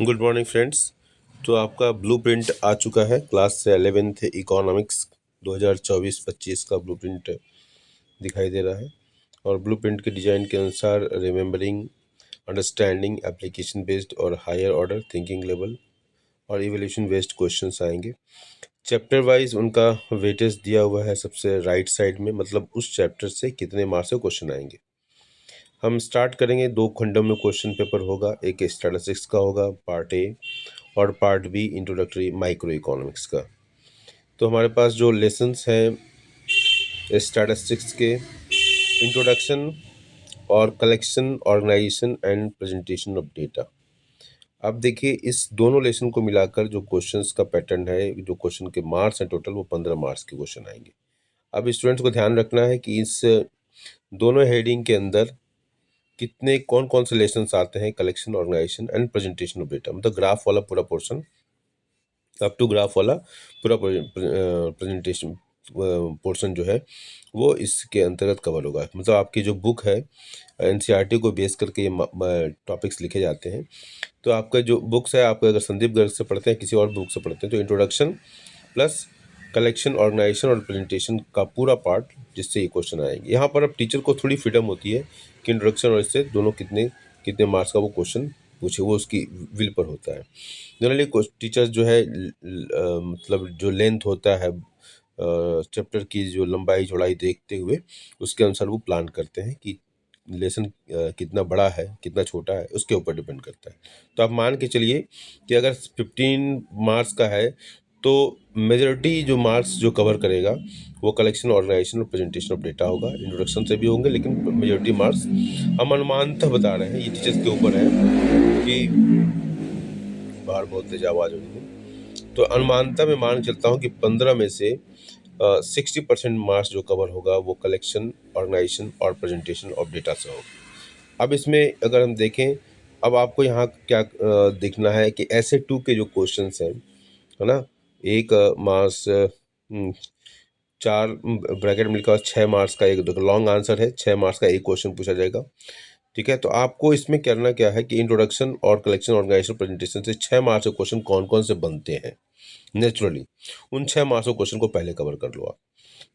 Good morning friends. तो आपका blueprint आ चुका है क्लास 11th इकोनॉमिक्स 2024-25 का ब्लूप्रिंट दिखाई दे रहा है। और ब्लूप्रिंट के डिज़ाइन के अनुसार रिमेंबरिंग, अंडरस्टैंडिंग, एप्लीकेशन बेस्ड और हायर ऑर्डर थिंकिंग लेवल और इवोल्यूशन बेस्ड क्वेश्चंस आएंगे। चैप्टर वाइज उनका वेटेज दिया हुआ है सबसे राइट साइड में, मतलब उस चैप्टर से कितने मार्क्स के क्वेश्चन आएंगे। हम स्टार्ट करेंगे, 2 खंडों में क्वेश्चन पेपर होगा। एक स्टैटिस्टिक्स का होगा पार्ट ए और part B introductory micro economics का। तो हमारे पास जो लेसन्स हैं स्टैटिस्टिक्स के, इंट्रोडक्शन और collection, organisation and presentation of data. अब देखिए, इस दोनों लेसन को मिलाकर जो क्वेश्चंस का पैटर्न है, जो क्वेश्चन के मार्क्स हैं टोटल, वो 15 मार्क्स के क्वेश्चन आएंगे। अब स्टूडेंट्स को ध्यान रखना है कि इस दोनों हेडिंग के अंदर कितने कौन कौन से लेसन्स आते हैं, collection, organisation and presentation of data, मतलब ग्राफ वाला पूरा पोर्शन, अप टू ग्राफ वाला पूरा प्रेजेंटेशन पोर्शन जो है वो इसके अंतर्गत कवर होगा। मतलब आपकी जो बुक है एनसीईआरटी को बेस करके ये टॉपिक्स लिखे जाते हैं। तो आपका जो बुक्स है, आप अगर संदीप गर्ग से पढ़ते हैं, किसी और बुक से पढ़ते हैं, तो इंट्रोडक्शन प्लस कलेक्शन, ऑर्गेनाइजेशन और प्रेजेंटेशन का पूरा पार्ट, जिससे ये क्वेश्चन आएंगे। यहाँ पर अब टीचर को थोड़ी फ्रीडम होती है कि इंट्रोडक्शन और इससे दोनों कितने कितने मार्क्स का वो क्वेश्चन पूछे, वो उसकी विल पर होता है। जनरली टीचर्स जो है मतलब जो लेंथ होता है चैप्टर की, जो लंबाई चौड़ाई देखते हुए उसके अनुसार वो प्लान करते हैं कि लेसन कितना बड़ा है कितना छोटा है, उसके ऊपर डिपेंड करता है। तो आप मान के चलिए कि अगर 15 मार्क्स का है तो मेजॉरिटी जो मार्क्स जो कवर करेगा वो कलेक्शन, ऑर्गेनाइजेशन और प्रेजेंटेशन ऑफ डेटा होगा। इंट्रोडक्शन से भी होंगे, लेकिन मेजॉरिटी मार्क्स हम अनुमानतः बता रहे हैं, ये टीचर्स के ऊपर है कि बाहर बहुत तेज आवाज़ हो रही है। तो अनुमानतः मैं मान चलता हूँ कि 15 में से 60% मार्क्स जो कवर होगा वो कलेक्शन, ऑर्गेनाइजेशन और प्रेजेंटेशन ऑफ डेटा से होगा। अब इसमें अगर हम देखें, अब आपको यहाँ क्या देखना है कि ऐसे 2 के जो क्वेश्चंस हैं, है ना, एक मार्क्स 4 ब्रैकेट में लिखा हुआ 6 मार्क्स का एक लॉन्ग आंसर है, 6 मार्क्स का एक क्वेश्चन पूछा जाएगा। ठीक है, तो आपको इसमें करना क्या है कि इंट्रोडक्शन और कलेक्शन, ऑर्गेनाइजेशन, प्रेजेंटेशन से 6 मार्क्स के क्वेश्चन कौन कौन से बनते हैं नेचुरली, उन 6 मार्क्स के क्वेश्चन को पहले कवर कर लो आप।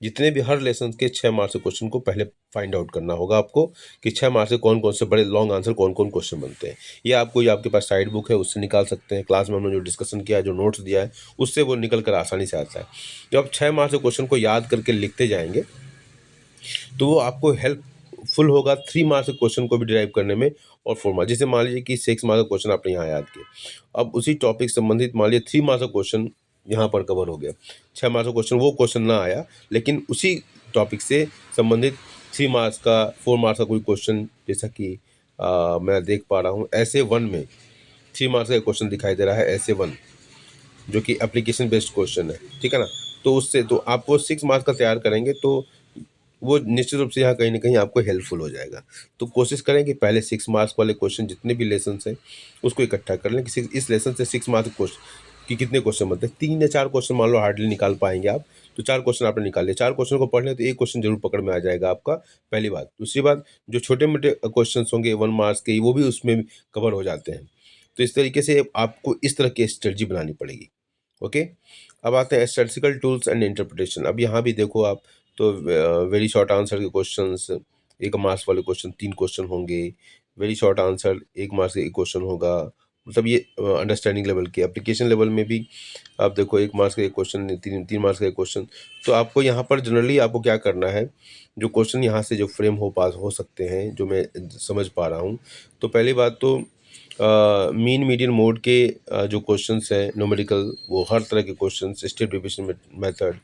जितने भी हर लेसन के 6 मार्क्स के क्वेश्चन को पहले फाइंड आउट करना होगा आपको कि 6 मार्क्स से कौन कौन से बड़े लॉन्ग आंसर कौन कौन क्वेश्चन बनते हैं। ये आपको, ये आपके पास साइड बुक है उससे निकाल सकते हैं, क्लास में हमने जो डिस्कशन किया है, जो नोट्स दिया है, उससे वो निकल कर आसानी से आता है। जब आप 6 मार्क्स के क्वेश्चन को याद करके लिखते जाएंगे तो वो आपको हेल्पफुल होगा 3 मार्क्स के क्वेश्चन को भी डिराइव करने में और 4 मार्क्स। जैसे मान लीजिए कि 6 मार्क्स का क्वेश्चन आपने यहाँ याद किया, अब उसी टॉपिक संबंधित मान लीजिए 3 मार्क्स का क्वेश्चन यहाँ पर कवर हो गया, 6 मार्क्स का क्वेश्चन वो क्वेश्चन ना आया, लेकिन उसी टॉपिक से संबंधित 3 मार्क्स का, 4 मार्क्स का कोई क्वेश्चन, जैसा कि मैं देख पा रहा हूँ ऐसे 1 में 3 मार्क्स का क्वेश्चन दिखाई दे रहा है, ऐसे 1 जो कि एप्लीकेशन बेस्ड क्वेश्चन है, ठीक है ना। तो उससे तो आपको 6 मार्क्स का तैयार करेंगे तो वो निश्चित रूप से यहाँ कहीं ना कहीं आपको हेल्पफुल हो जाएगा। तो कोशिश करें कि पहले 6 मार्क्स वाले क्वेश्चन जितने भी लेसन हैं उसको इकट्ठा कर लें कि इस लेसन से 6 मार्क्स क्वेश्चन कि कितने क्वेश्चन बनते हैं। 3 या 4 क्वेश्चन मान लो हार्डली निकाल पाएंगे आप, तो 4 क्वेश्चन आपने निकाल लिया, 4 क्वेश्चन को पढ़ लें तो एक क्वेश्चन जरूर पकड़ में आ जाएगा आपका, पहली बात। दूसरी बात, जो छोटे मोटे क्वेश्चन होंगे 1 मार्क्स के, वो भी उसमें कवर हो जाते हैं। तो इस तरीके से आपको इस तरह की स्ट्रेटजी बनानी पड़ेगी। ओके, अब आते हैं स्टैटिस्टिकल टूल्स एंड इंटरप्रिटेशन। अब यहाँ भी देखो आप, तो वेरी शॉर्ट आंसर के क्वेश्चंस, 1 मार्क्स वाले क्वेश्चन 3 क्वेश्चन होंगे, वेरी शॉर्ट आंसर 1 मार्क्स का 1 क्वेश्चन होगा। मतलब ये अंडरस्टैंडिंग लेवल के, एप्लीकेशन लेवल में भी आप देखो 1 मार्क्स का 1 क्वेश्चन, 3 मार्क्स का 1 क्वेश्चन। तो आपको यहाँ पर जनरली आपको क्या करना है, जो क्वेश्चन यहाँ से जो फ्रेम हो सकते हैं, जो मैं समझ पा रहा हूँ, तो पहली बात तो मीन मीडियन मोड के जो क्वेश्चंस हैं न्यूमेरिकल, वो हर तरह के questions, step division method,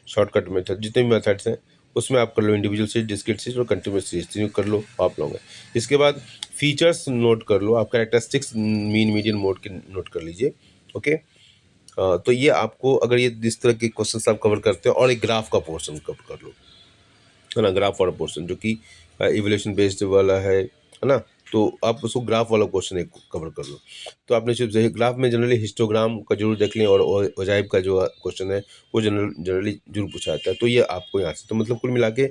shortcut method, जितने भी मेथड्स हैं उसमें आप कर लो, इंडिविजुअल सीरीज, डिस्क्रीट सीरीज और कंटिन्यूअस सीरीज, तीनों कर लो आप लोग। इसके बाद फीचर्स नोट कर लो, आप कैरेक्टरिस्टिक्स मीन मीडियन मोड के नोट कर लीजिए। ओके, तो ये आपको, अगर ये इस तरह के क्वेश्चन आप कवर करते हो, और एक ग्राफ का पोर्शन कवर कर लो, है ना, ग्राफ वाला पोर्शन जो कि इवोल्यूशन बेस्ड वाला है ना, तो आप उसको ग्राफ वाला क्वेश्चन एक कवर कर लो। तो आपने सिर्फ ग्राफ में जनरली हिस्टोग्राम का जरूर देख लें, और ओजाइब का जो क्वेश्चन है वो जनरली जरूर पूछा जाता है। तो ये आपको यहाँ से, तो मतलब कुल मिला के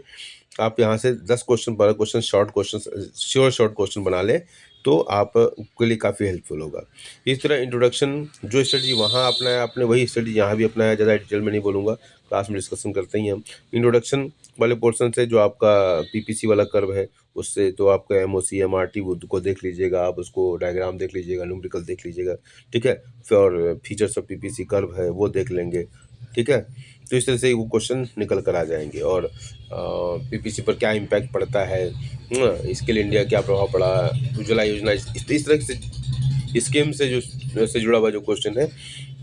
आप यहाँ से 10 question 12 question short question sure short question बना लें तो आप के लिए काफ़ी हेल्पफुल होगा। इस तरह इंट्रोडक्शन जो स्ट्रेटजी वहाँ अपनाया आपने वही स्ट्रेटजी यहाँ भी अपनाया, ज़्यादा डिटेल में नहीं बोलूँगा, क्लास में डिस्कशन करते ही हम। इंट्रोडक्शन वाले पोर्शन से जो आपका पीपीसी वाला कर्व है उससे तो आपका एमओसी एमआरटी वो को देख लीजिएगा, आप उसको डायग्राम देख लीजिएगा, न्यूमेरिकल देख लीजिएगा, ठीक है। फिर और फीचर्स ऑफ पीपीसी कर्व है वो देख लेंगे, ठीक है। तो इस तरह से वो क्वेश्चन निकल कर आ जाएंगे। और पीपीसी पर क्या इम्पैक्ट पड़ता है, स्किल इंडिया क्या प्रभाव पड़ा, उज्ज्वला योजना, इस तरह से स्कीम से से जुड़ा हुआ जो क्वेश्चन है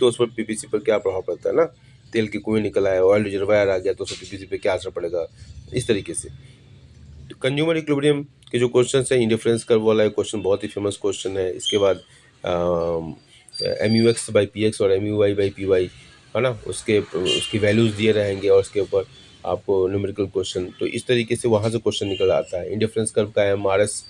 तो उस पर पीपीसी पर क्या प्रभाव पड़ता है ना, तेल की कुएं निकल आए, ऑयल रिजर्वायर आ गया तो उससे पीपीसी पे क्या असर पड़ेगा, इस तरीके से। कंज्यूमर इक्विलिब्रियम के जो क्वेश्चन है, इंडिफरेंस कर्व वाला क्वेश्चन बहुत ही फेमस क्वेश्चन है। इसके बाद M U X by P X और M U Y by P Y है ना, उसकी वैल्यूज़ दिए रहेंगे और उसके ऊपर आपको न्यूमेरिकल क्वेश्चन, तो इस तरीके से वहाँ से क्वेश्चन निकल आता है। इंडिफरेंस कर्व का M R S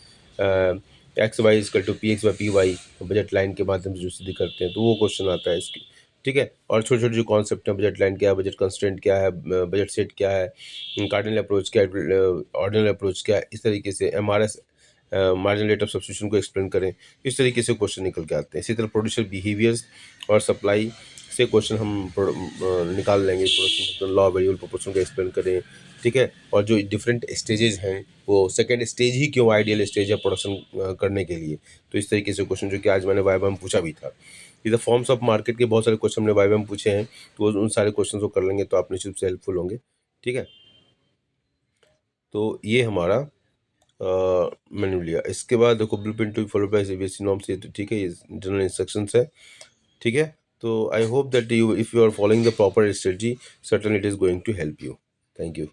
X Y equal to P X by P Y budget line के माध्यम से जो सिद्धि करते हैं तो वो क्वेश्चन आता है इसकी, ठीक है। और छोटे छोटे जो कॉन्सेप्ट हैं, बजट लाइन क्या है, बजट कंस्ट्रेंट क्या है, बजट सेट क्या है, कार्डिनल अप्रोच क्या है, ऑर्डिनल अप्रोच क्या है, इस तरीके से M R S marginal rate of substitution को एक्सप्लेन करें, इस तरीके से क्वेश्चन निकल के आते हैं। इसी तरह प्रोड्यूसर बिहेवियर्स और सप्लाई से क्वेश्चन हम निकाल लेंगे, प्रोडक्शन लॉ वेरिएबल प्रोपोर्शन को एक्सप्लेन करें, ठीक है। और जो डिफरेंट स्टेजेस हैं वो सेकंड स्टेज ही क्यों आइडियल स्टेज है प्रोडक्शन करने के लिए, तो इस तरीके से क्वेश्चन जो कि आज मैंने वाइवा में पूछा भी था। इधर फॉर्म्स ऑफ मार्केट के बहुत सारे क्वेश्चन हमने वाइवा में पूछे हैं, तो उन सारे क्वेश्चन को कर लेंगे तो आप निश्चित रूप से हेल्पफुल होंगे, ठीक है। तो ये हमारा मैंने लिया। इसके बाद देखो blueprint to follow by CBSE norms, ये तो ठीक है, ये जनरल इंस्ट्रक्शंस है, ठीक है। तो I hope that you if you are following the proper strategy certainly it is going to help you. Thank you.